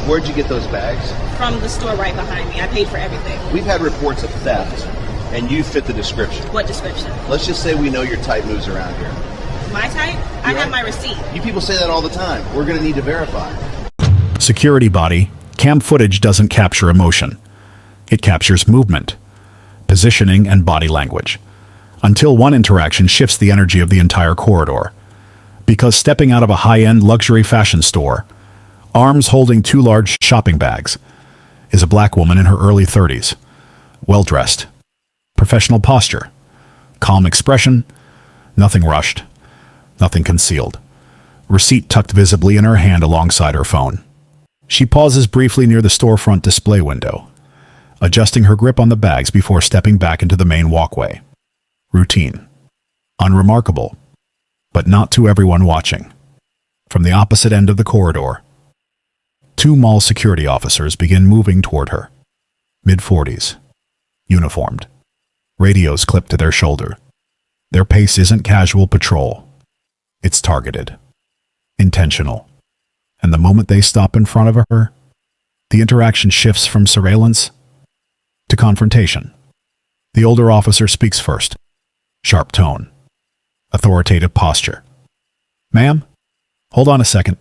Where'd you get those bags? From the store right behind me. I paid for everything. We've had reports of theft, and you fit the description. What description? Let's just say we know your type moves around here. My type? I have my receipt. You people say that all the time. We're going to need to verify. Security body, cam footage doesn't capture emotion. It captures movement, positioning, and body language. Until one interaction shifts the energy of the entire corridor. Because stepping out of a high-end luxury fashion store, arms holding two large shopping bags, is a black woman in her early 30s. Well-dressed. Professional posture. Calm expression. Nothing rushed. Nothing concealed. Receipt tucked visibly in her hand alongside her phone. She pauses briefly near the storefront display window, adjusting her grip on the bags before stepping back into the main walkway. Routine. Unremarkable. But not to everyone watching. From the opposite end of the corridor, two mall security officers begin moving toward her. Mid-40s. Uniformed. Radios clipped to their shoulder. Their pace isn't casual patrol. It's targeted. Intentional. And the moment they stop in front of her, the interaction shifts from surveillance to confrontation. The older officer speaks first. Sharp tone. Authoritative posture. "Ma'am, hold on a second."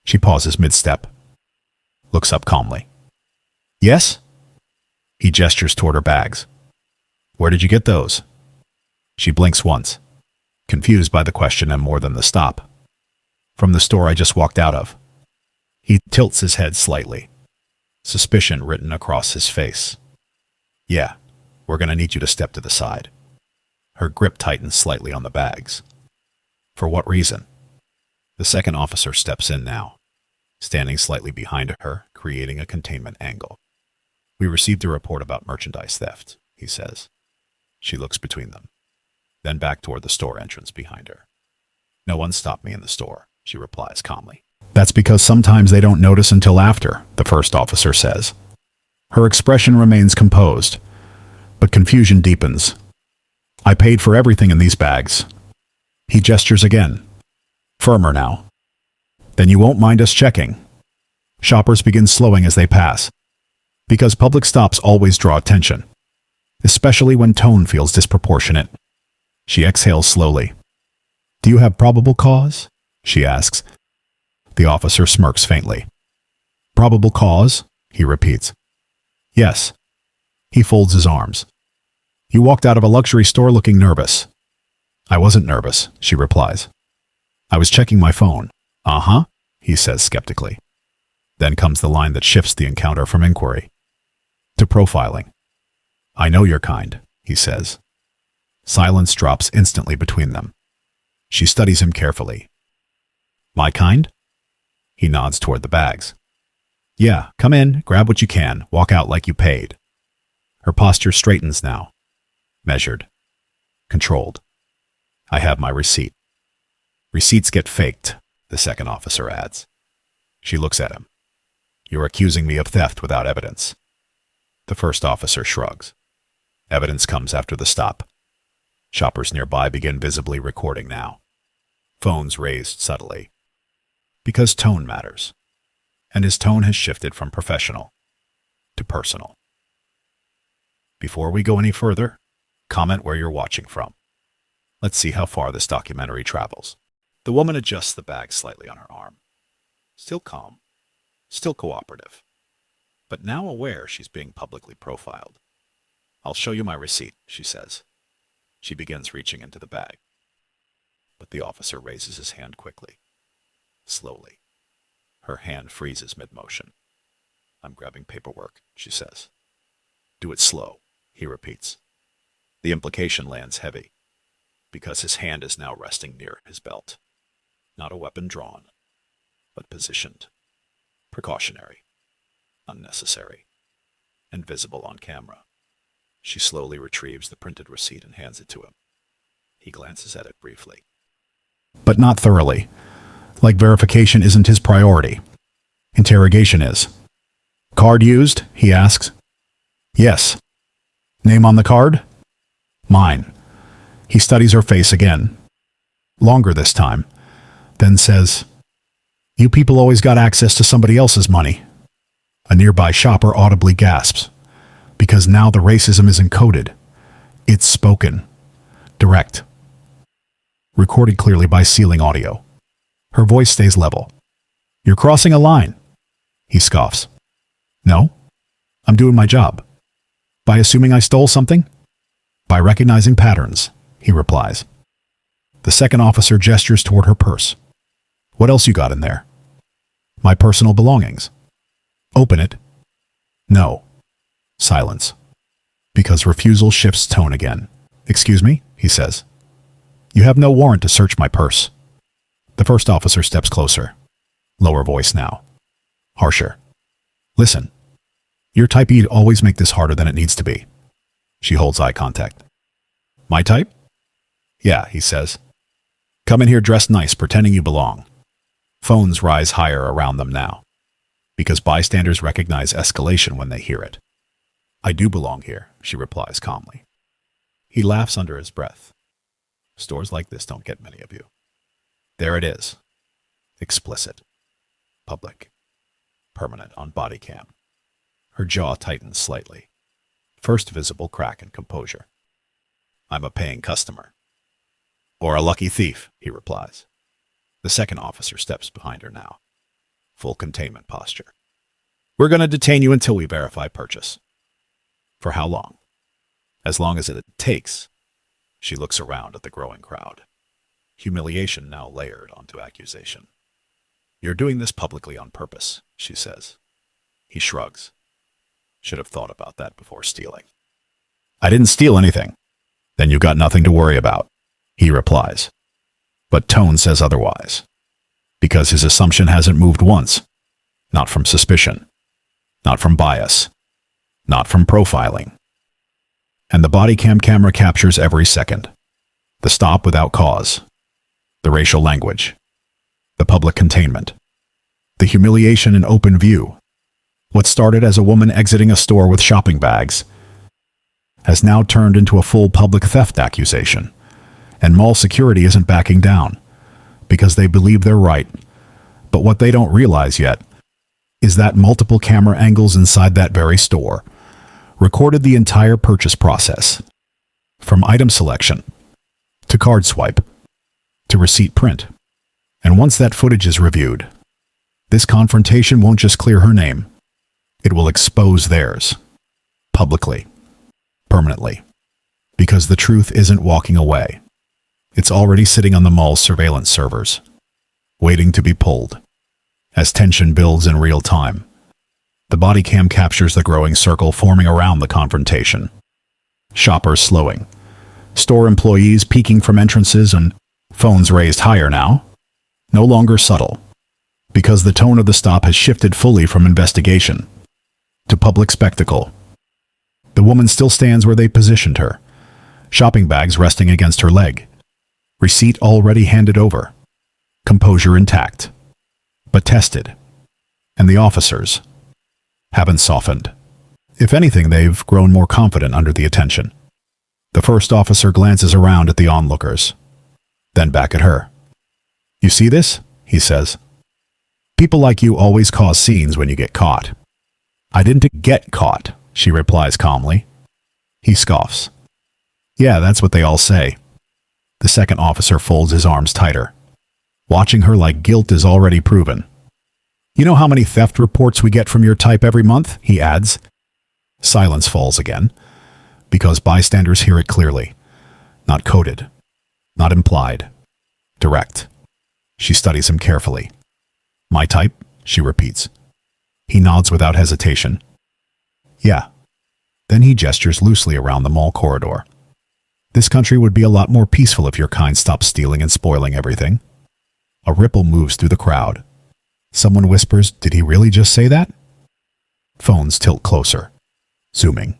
She pauses mid-step. Looks up calmly. "Yes?" He gestures toward her bags. "Where did you get those?" She blinks once, confused by the question and more than the stop. "From the store I just walked out of." He tilts his head slightly, suspicion written across his face. "Yeah, we're going to need you to step to the side." Her grip tightens slightly on the bags. "For what reason?" The second officer steps in now, standing slightly behind her, creating a containment angle. "We received a report about merchandise theft," he says. She looks between them, then back toward the store entrance behind her. "No one stopped me in the store," she replies calmly. "That's because sometimes they don't notice until after," the first officer says. Her expression remains composed, but confusion deepens. "I paid for everything in these bags." He gestures again, firmer now. "Then you won't mind us checking." Shoppers begin slowing as they pass, because public stops always draw attention, especially when tone feels disproportionate. She exhales slowly. "Do you have probable cause?" she asks. The officer smirks faintly. "Probable cause?" he repeats. "Yes." He folds his arms. "You walked out of a luxury store looking nervous." "I wasn't nervous," she replies. "I was checking my phone." "Uh-huh," he says skeptically. Then comes the line that shifts the encounter from inquiry to profiling. "I know your kind," he says. Silence drops instantly between them. She studies him carefully. "My kind?" He nods toward the bags. "Yeah, come in, grab what you can, walk out like you paid." Her posture straightens now. Measured. Controlled. "I have my receipt." "Receipts get faked," the second officer adds. She looks at him. "You're accusing me of theft without evidence." The first officer shrugs. Evidence comes after the stop. Shoppers nearby begin visibly recording now. Phones raised subtly. Because tone matters. And his tone has shifted from professional to personal. Before we go any further, comment where you're watching from. Let's see how far this documentary travels. The woman adjusts the bag slightly on her arm. Still calm. Still cooperative. But now aware she's being publicly profiled. "I'll show you my receipt," she says. She begins reaching into the bag. But the officer raises his hand quickly. Slowly. Her hand freezes mid-motion. "I'm grabbing paperwork," she says. "Do it slow," he repeats. The implication lands heavy, because his hand is now resting near his belt. Not a weapon drawn, but positioned. Precautionary. Unnecessary. And visible on camera. She slowly retrieves the printed receipt and hands it to him. He glances at it briefly. But not thoroughly. Like verification isn't his priority. Interrogation is. "Card used?" he asks. "Yes." "Name on the card?" "Mine." He studies her face again. Longer this time. Then says, "You people always got access to somebody else's money. A nearby shopper audibly gasps, because now the racism isn't coded. It's spoken. Direct. Recorded clearly by ceiling audio. Her voice stays level. "You're crossing a line," he scoffs. "No, I'm doing my job." "By assuming I stole something?" "By recognizing patterns," he replies. The second officer gestures toward her purse. "What else you got in there?" "My personal belongings." "Open it." "No." Silence. Because refusal shifts tone again. "Excuse me," he says. "You have no warrant to search my purse." The first officer steps closer. Lower voice now. Harsher. "Listen. Your type E'd always make this harder than it needs to be." She holds eye contact. "My type?" "Yeah," he says. "Come in here dressed nice, pretending you belong." Phones rise higher around them now, because bystanders recognize escalation when they hear it. "I do belong here," she replies calmly. He laughs under his breath. "Stores like this don't get many of you." There it is. Explicit. Public. Permanent on body cam. Her jaw tightens slightly. First visible crack in composure. "I'm a paying customer." "Or a lucky thief," he replies. The second officer steps behind her now. Full containment posture. "We're going to detain you until we verify purchase." "For how long?" "As long as it takes." She looks around at the growing crowd. Humiliation now layered onto accusation. "You're doing this publicly on purpose," she says. He shrugs. "Should have thought about that before stealing." "I didn't steal anything." "Then you've got nothing to worry about," he replies. But tone says otherwise. Because his assumption hasn't moved once. Not from suspicion. Not from bias. Not from profiling. And the body cam camera captures every second. The stop without cause. The racial language. The public containment. The humiliation in open view. What started as a woman exiting a store with shopping bags has now turned into a full public theft accusation. And mall security isn't backing down because they believe they're right. But what they don't realize yet is that multiple camera angles inside that very store recorded the entire purchase process, from item selection to card swipe to receipt print. And once that footage is reviewed, this confrontation won't just clear her name. It will expose theirs. Publicly. Permanently. Because the truth isn't walking away. It's already sitting on the mall's surveillance servers, waiting to be pulled. As tension builds in real time, the body cam captures the growing circle forming around the confrontation. Shoppers slowing. Store employees peeking from entrances and phones raised higher now. No longer subtle. Because the tone of the stop has shifted fully from investigation to public spectacle. The woman still stands where they positioned her. Shopping bags resting against her leg. Receipt already handed over. Composure intact. But tested. And the officers haven't softened. If anything, they've grown more confident under the attention. The first officer glances around at the onlookers, then back at her. "You see this?" he says. "People like you always cause scenes when you get caught." "I didn't get caught," she replies calmly. He scoffs. "Yeah, that's what they all say." The second officer folds his arms tighter, watching her like guilt is already proven. "You know how many theft reports we get from your type every month?" he adds. Silence falls again, because bystanders hear it clearly. Not coded. Not implied. Direct. She studies him carefully. "My type?" she repeats. He nods without hesitation. "Yeah." Then he gestures loosely around the mall corridor. "This country would be a lot more peaceful if your kind stopped stealing and spoiling everything." A ripple moves through the crowd. Someone whispers, "Did he really just say that?" Phones tilt closer, zooming.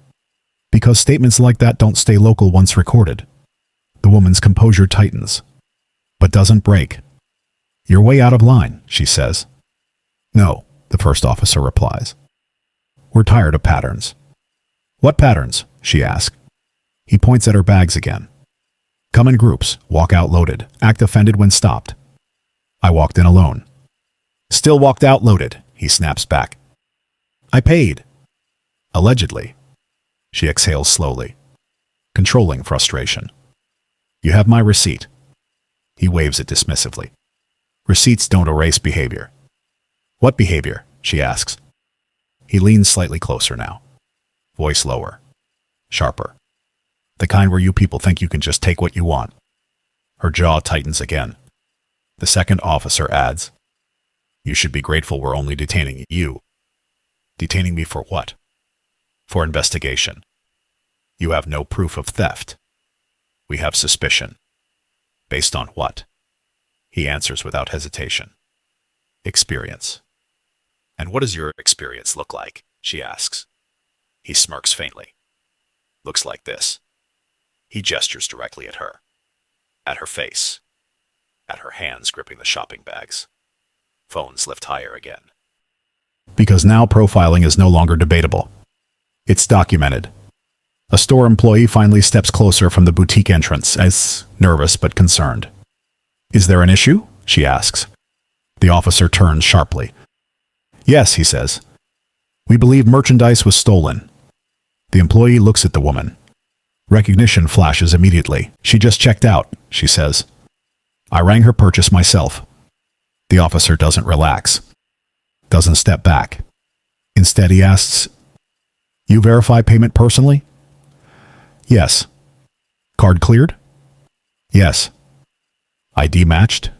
Because statements like that don't stay local once recorded. The woman's composure tightens, but doesn't break. "You're way out of line," she says. "No," the first officer replies. "We're tired of patterns." "What patterns?" she asks. He points at her bags again. "Come in groups, walk out loaded, act offended when stopped." "I walked in alone." "Still walked out loaded," he snaps back. I paid. Allegedly. She exhales slowly, controlling frustration. You have my receipt. He waves it dismissively. Receipts don't erase behavior. What behavior? She asks. He leans slightly closer now. Voice lower. Sharper. The kind where you people think you can just take what you want. Her jaw tightens again. The second officer adds, You should be grateful we're only detaining you. Detaining me for what? For investigation. You have no proof of theft. We have suspicion. Based on what? He answers without hesitation. Experience. And what does your experience look like? She asks. He smirks faintly. Looks like this. He gestures directly at her. At her face. At her hands gripping the shopping bags. Phones lift higher again. Because now profiling is no longer debatable. It's documented. A store employee finally steps closer from the boutique entrance, as nervous but concerned. Is there an issue? She asks. The officer turns sharply. Yes, he says. We believe merchandise was stolen. The employee looks at the woman. Recognition flashes immediately. She just checked out, she says. I rang her purchase myself. The officer doesn't relax. Doesn't step back. Instead, he asks, You verify payment personally? Yes. Card cleared? Yes. ID matched?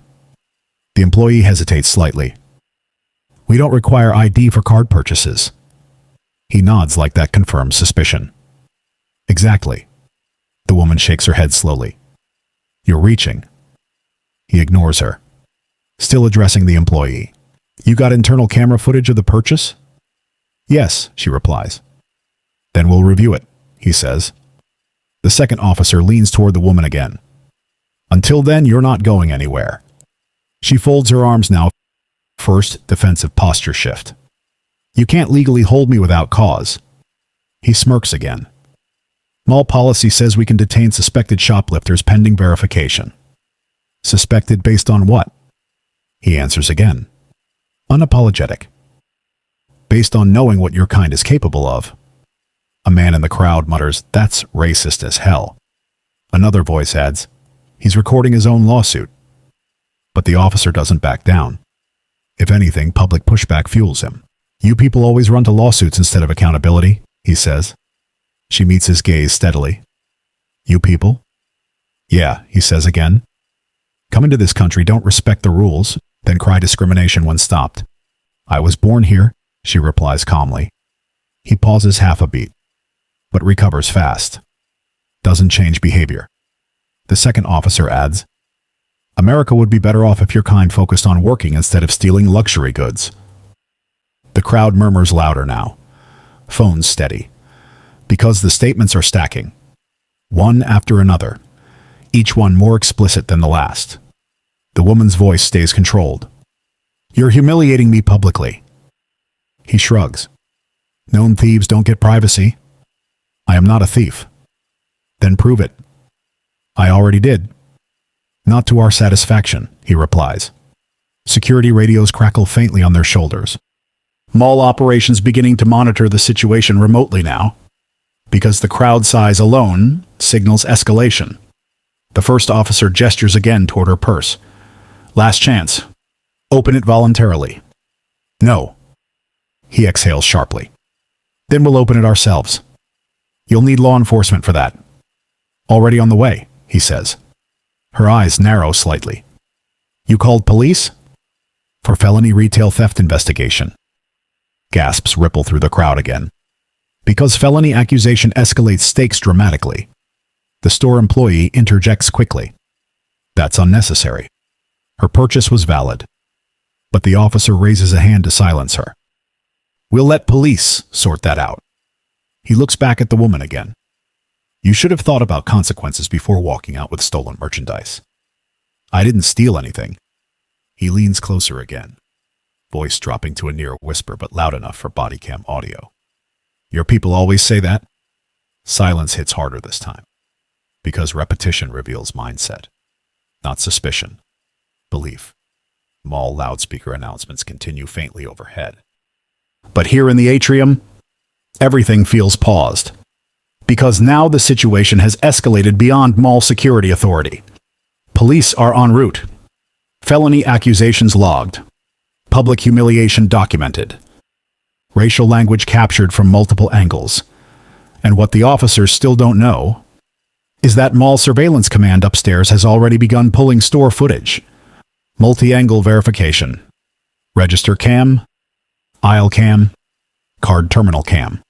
The employee hesitates slightly. We don't require ID for card purchases. He nods like that confirms suspicion. Exactly. The woman shakes her head slowly. You're reaching. He ignores her. Still addressing the employee. You got internal camera footage of the purchase? Yes, she replies. Then we'll review it, he says. The second officer leans toward the woman again. Until then, you're not going anywhere. She folds her arms now. First, defensive posture shift. You can't legally hold me without cause. He smirks again. Mall policy says we can detain suspected shoplifters pending verification. Suspected based on what? He answers again. Unapologetic. Based on knowing what your kind is capable of. A man in the crowd mutters, That's racist as hell. Another voice adds, He's recording his own lawsuit. But the officer doesn't back down. If anything, public pushback fuels him. You people always run to lawsuits instead of accountability, he says. She meets his gaze steadily. You people? Yeah, he says again. Come into this country, don't respect the rules, then cry discrimination when stopped. I was born here, she replies calmly. He pauses half a beat, but recovers fast. Doesn't change behavior. The second officer adds, America would be better off if your kind focused on working instead of stealing luxury goods. The crowd murmurs louder now. Phones steady. Because the statements are stacking. One after another. Each one more explicit than the last. The woman's voice stays controlled. You're humiliating me publicly. He shrugs. Known thieves don't get privacy. I am not a thief. Then prove it. I already did. Not to our satisfaction, he replies. Security radios crackle faintly on their shoulders. Mall operations beginning to monitor the situation remotely now, because the crowd size alone signals escalation. The first officer gestures again toward her purse. Last chance. Open it voluntarily. No. He exhales sharply. Then we'll open it ourselves. You'll need law enforcement for that. Already on the way, he says. Her eyes narrow slightly. You called police? For felony retail theft investigation. Gasps ripple through the crowd again. Because felony accusation escalates stakes dramatically. The store employee interjects quickly. That's unnecessary. Her purchase was valid. But the officer raises a hand to silence her. We'll let police sort that out. He looks back at the woman again. You should have thought about consequences before walking out with stolen merchandise. I didn't steal anything. He leans closer again, voice dropping to a near whisper but loud enough for body cam audio. Your people always say that? Silence hits harder this time, because repetition reveals mindset, not suspicion, belief. Mall loudspeaker announcements continue faintly overhead. But here in the atrium, everything feels paused. Because now the situation has escalated beyond mall security authority. Police are en route. Felony accusations logged. Public humiliation documented. Racial language captured from multiple angles. And what the officers still don't know is that mall surveillance command upstairs has already begun pulling store footage. Multi-angle verification. Register cam, aisle cam, card terminal cam.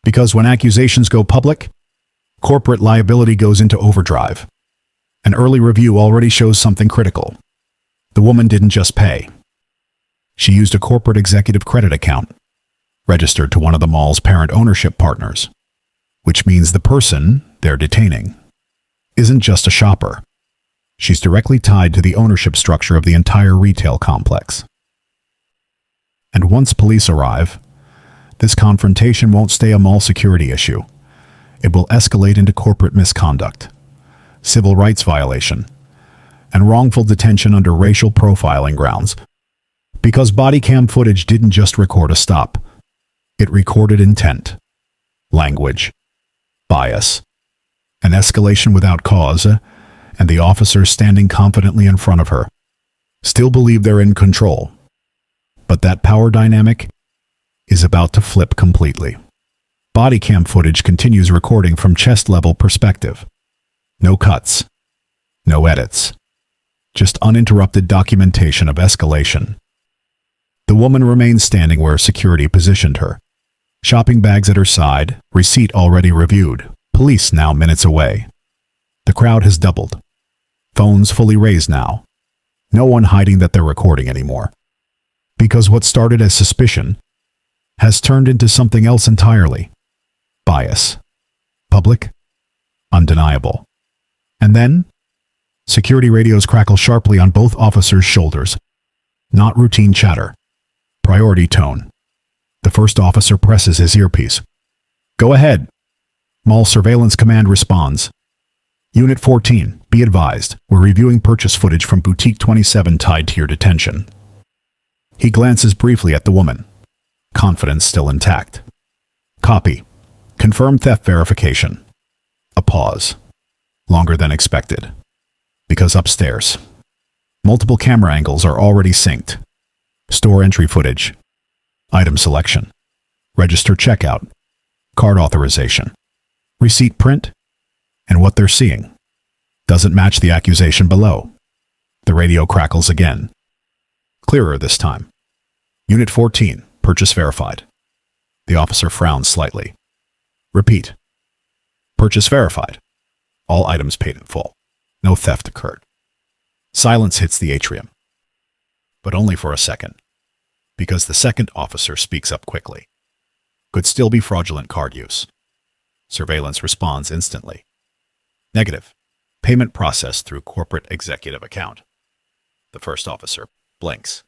Because when accusations go public, corporate liability goes into overdrive. An early review already shows something critical. The woman didn't just pay. She used a corporate executive credit account, registered to one of the mall's parent ownership partners, which means the person they're detaining isn't just a shopper. She's directly tied to the ownership structure of the entire retail complex. And once police arrive, this confrontation won't stay a mall security issue. It will escalate into corporate misconduct, civil rights violation, and wrongful detention under racial profiling grounds. Because body cam footage didn't just record a stop. It recorded intent, language, bias, an escalation without cause, and the officers standing confidently in front of her still believe they're in control. But that power dynamic is about to flip completely. Body cam footage continues recording from chest-level perspective. No cuts, no edits, just uninterrupted documentation of escalation. The woman remains standing where security positioned her. Shopping bags at her side, receipt already reviewed, police now minutes away. The crowd has doubled. Phones fully raised now. No one hiding that they're recording anymore. Because what started as suspicion has turned into something else entirely. Bias. Public. Undeniable. And then, security radios crackle sharply on both officers' shoulders. Not routine chatter. Priority tone. The first officer presses his earpiece. Go ahead. Mall Surveillance Command responds. Unit 14, be advised, we're reviewing purchase footage from Boutique 27 tied to your detention. He glances briefly at the woman. Confidence still intact. Copy. Confirm theft verification. A pause. Longer than expected. Because upstairs, multiple camera angles are already synced. Store entry footage. Item selection. Register checkout. Card authorization. Receipt print. And what they're seeing doesn't match the accusation below. The radio crackles again. Clearer this time. Unit 14. Purchase verified. The officer frowns slightly. Repeat. Purchase verified. All items paid in full. No theft occurred. Silence hits the atrium. But only for a second. Because the second officer speaks up quickly. Could still be fraudulent card use. Surveillance responds instantly. Negative. Payment processed through corporate executive account. The first officer blinks.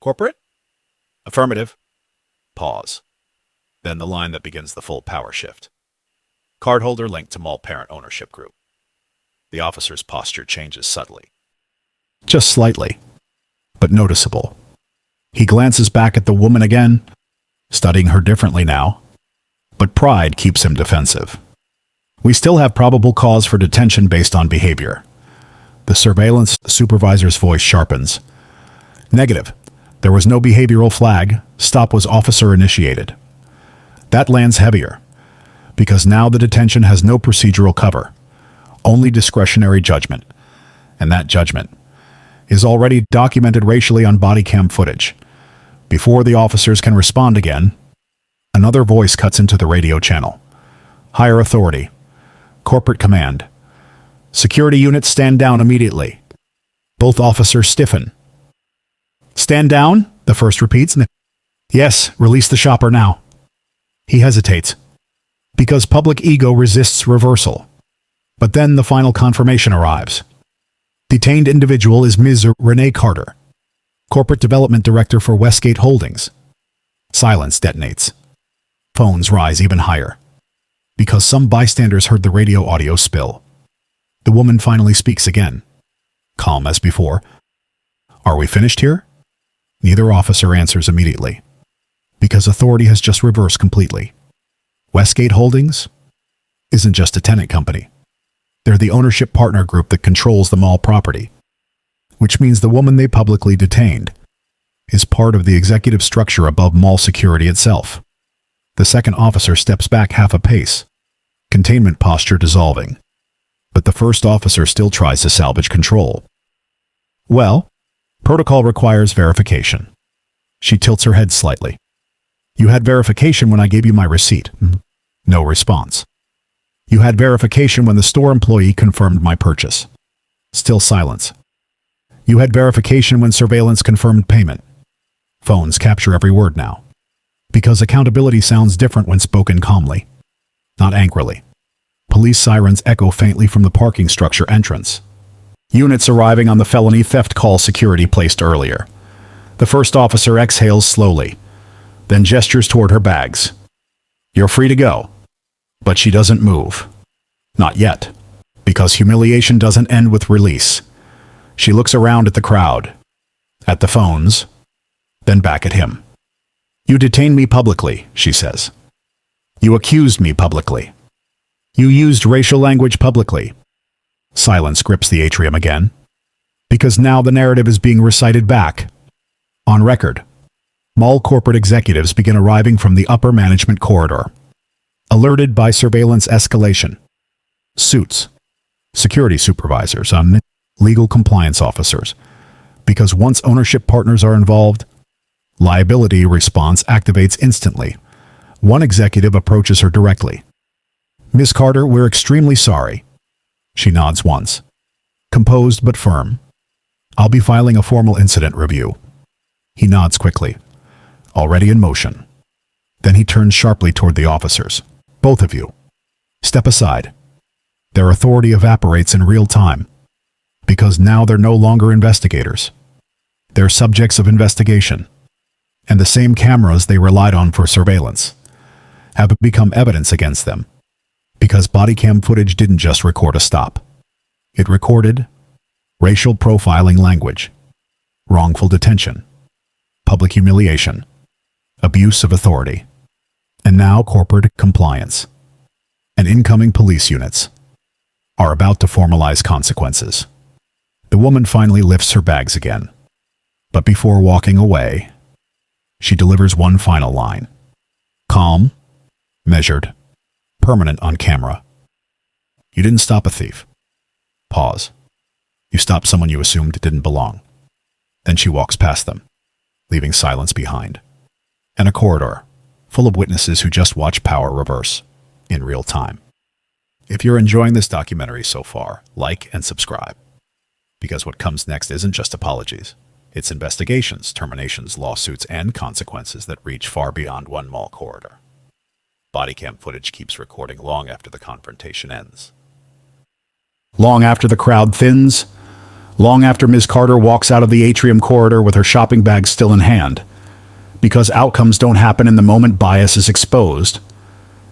Corporate? Affirmative. Pause. Then the line that begins the full power shift. Cardholder linked to mall parent ownership group. The officer's posture changes subtly. Just slightly, but noticeable. He glances back at the woman again, studying her differently now. But pride keeps him defensive. We still have probable cause for detention based on behavior. The surveillance supervisor's voice sharpens. Negative. There was no behavioral flag. Stop was officer initiated. That lands heavier, because now the detention has no procedural cover, only discretionary judgment. And that judgment is already documented racially on body cam footage. Before the officers can respond again, another voice cuts into the radio channel. Higher authority. Corporate command. Security units stand down immediately. Both officers stiffen. Stand down? The first repeats. Yes, release the shopper now. He hesitates. Because public ego resists reversal. But then the final confirmation arrives. Detained individual is Ms. Renee Carter, Corporate Development Director for Westgate Holdings. Silence detonates. Phones rise even higher. Because some bystanders heard the radio audio spill. The woman finally speaks again. Calm as before. Are we finished here? Neither officer answers immediately. Because authority has just reversed completely. Westgate Holdings isn't just a tenant company. They're the ownership partner group that controls the mall property, which means the woman they publicly detained is part of the executive structure above mall security itself. The second officer steps back half a pace, containment posture dissolving. But the first officer still tries to salvage control. Well, protocol requires verification. She tilts her head slightly. You had verification when I gave you my receipt. No response. You had verification when the store employee confirmed my purchase. Still silence. You had verification when surveillance confirmed payment. Phones capture every word now. Because accountability sounds different when spoken calmly, not angrily. Police sirens echo faintly from the parking structure entrance. Units arriving on the felony theft call security placed earlier. The first officer exhales slowly, then gestures toward her bags. You're free to go. But she doesn't move. Not yet. Because humiliation doesn't end with release. She looks around at the crowd, at the phones, then back at him. You detained me publicly, she says. You accused me publicly. You used racial language publicly. Silence grips the atrium again. Because now the narrative is being recited back. On record. Mall corporate executives begin arriving from the upper management corridor. Alerted by surveillance escalation. Suits. Security supervisors, legal compliance officers. Because once ownership partners are involved, liability response activates instantly. One executive approaches her directly. Ms. Carter, we're extremely sorry. She nods once. Composed but firm. I'll be filing a formal incident review. He nods quickly. Already in motion. Then he turns sharply toward the officers. Both of you. Step aside. Their authority evaporates in real time. Because now they're no longer investigators. They're subjects of investigation. And the same cameras they relied on for surveillance have become evidence against them. Because body cam footage didn't just record a stop. It recorded racial profiling language, wrongful detention, public humiliation, abuse of authority, and now corporate compliance. And incoming police units are about to formalize consequences. The woman finally lifts her bags again. But before walking away, she delivers one final line. Calm, measured, permanent on camera. You didn't stop a thief. Pause. You stopped someone you assumed didn't belong. Then she walks past them, leaving silence behind. And a corridor, full of witnesses who just watch power reverse, in real time. If you're enjoying this documentary so far, like and subscribe. Because what comes next isn't just apologies. It's investigations, terminations, lawsuits, and consequences that reach far beyond one mall corridor. Body cam footage keeps recording long after the confrontation ends. Long after the crowd thins, long after Ms. Carter walks out of the atrium corridor with her shopping bag still in hand. Because outcomes don't happen in the moment bias is exposed.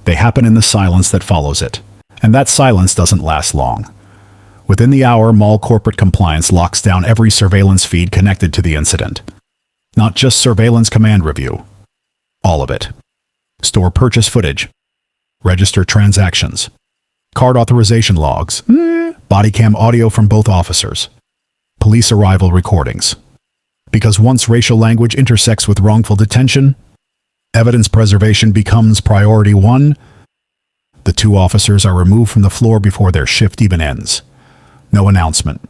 They happen in the silence that follows it. And that silence doesn't last long. Within the hour, mall corporate compliance locks down every surveillance feed connected to the incident. Not just surveillance command review. All of it. Store purchase footage, register transactions, card authorization logs, body cam audio from both officers, police arrival recordings. Because once racial language intersects with wrongful detention, evidence preservation becomes priority one. The two officers are removed from the floor before their shift even ends. No announcement.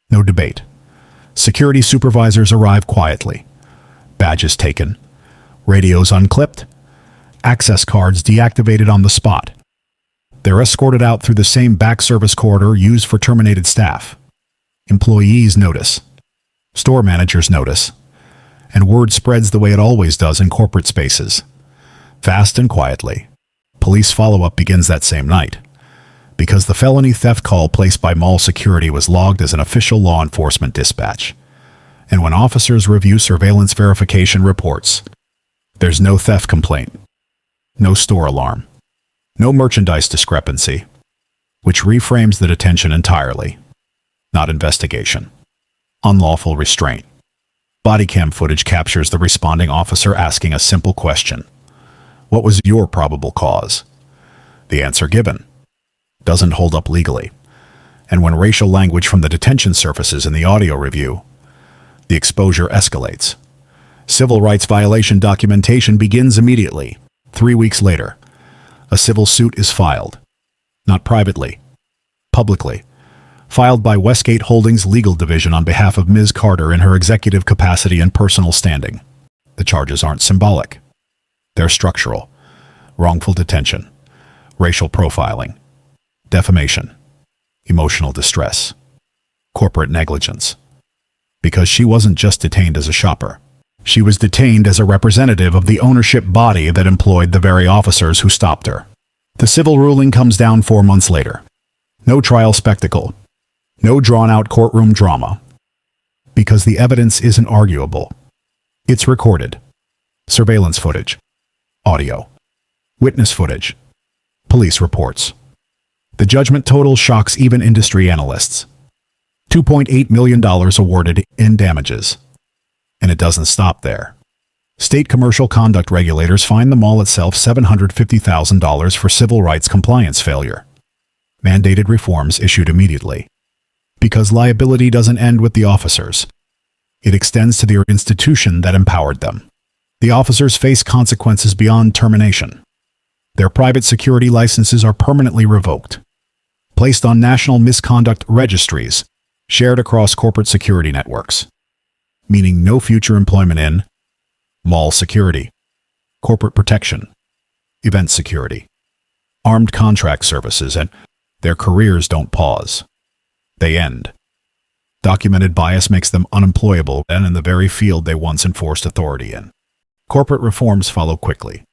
No debate. Security supervisors arrive quietly. Badges taken. Radios unclipped. Access cards deactivated on the spot. They're escorted out through the same back service corridor used for terminated staff. Employees notice. Store managers notice. And word spreads the way it always does in corporate spaces. Fast and quietly. Police follow-up begins that same night. Because the felony theft call placed by mall security was logged as an official law enforcement dispatch. And when officers review surveillance verification reports, there's no theft complaint. No store alarm. No merchandise discrepancy. Which reframes the detention entirely. Not investigation. Unlawful restraint. Body cam footage captures the responding officer asking a simple question. What was your probable cause? The answer given doesn't hold up legally. And when racial language from the detention surfaces in the audio review, the exposure escalates. Civil rights violation documentation begins immediately. 3 weeks later, a civil suit is filed. Not privately, publicly. Filed by Westgate Holdings Legal Division on behalf of Ms. Carter in her executive capacity and personal standing. The charges aren't symbolic. They're structural. Wrongful detention, racial profiling, defamation, emotional distress, corporate negligence. Because she wasn't just detained as a shopper. She was detained as a representative of the ownership body that employed the very officers who stopped her. The civil ruling comes down 4 months later. No trial spectacle. No drawn-out courtroom drama. Because the evidence isn't arguable. It's recorded. Surveillance footage. Audio. Witness footage. Police reports. The judgment total shocks even industry analysts. $2.8 million awarded in damages. And it doesn't stop there. State commercial conduct regulators fine the mall itself $750,000 for civil rights compliance failure. Mandated reforms issued immediately. Because liability doesn't end with the officers. It extends to the institution that empowered them. The officers face consequences beyond termination. Their private security licenses are permanently revoked. Placed on national misconduct registries, shared across corporate security networks. Meaning no future employment in mall security, corporate protection, event security, armed contract services, and their careers don't pause. They end. Documented bias makes them unemployable and in the very field they once enforced authority in. Corporate reforms follow quickly.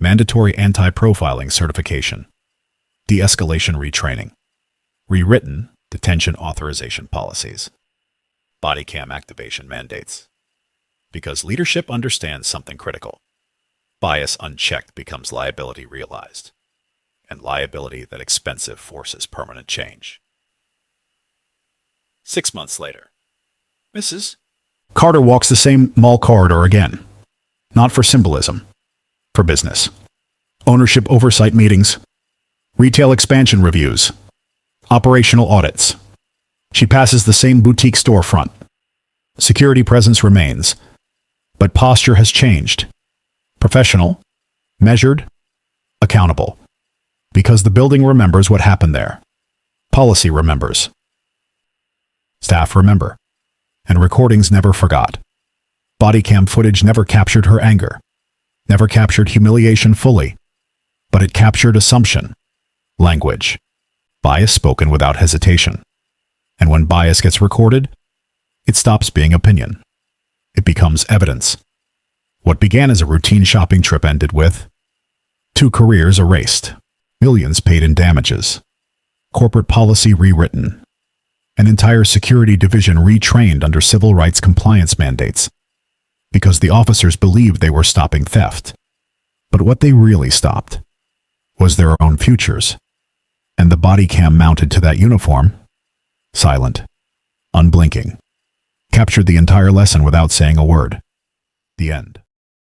Mandatory anti-profiling certification, de-escalation retraining, rewritten detention authorization policies, body cam activation mandates. Because leadership understands something critical. Bias unchecked becomes liability realized, and liability that expensive forces permanent change. 6 months later, Mrs. Carter walks the same mall corridor again. Not for symbolism, for business. Ownership oversight meetings, retail expansion reviews, operational audits. She passes the same boutique storefront. Security presence remains, but posture has changed. Professional, measured, accountable. Because the building remembers what happened there. Policy remembers. Staff remember. And recordings never forgot. Body cam footage never captured her anger. Never captured humiliation fully. But it captured assumption. Language. Bias spoken without hesitation. And when bias gets recorded, it stops being opinion. It becomes evidence. What began as a routine shopping trip ended with 2 careers erased, millions paid in damages, corporate policy rewritten, an entire security division retrained under civil rights compliance mandates, because the officers believed they were stopping theft. But what they really stopped was their own futures. And the body cam mounted to that uniform, silent, unblinking, captured the entire lesson without saying a word. The end.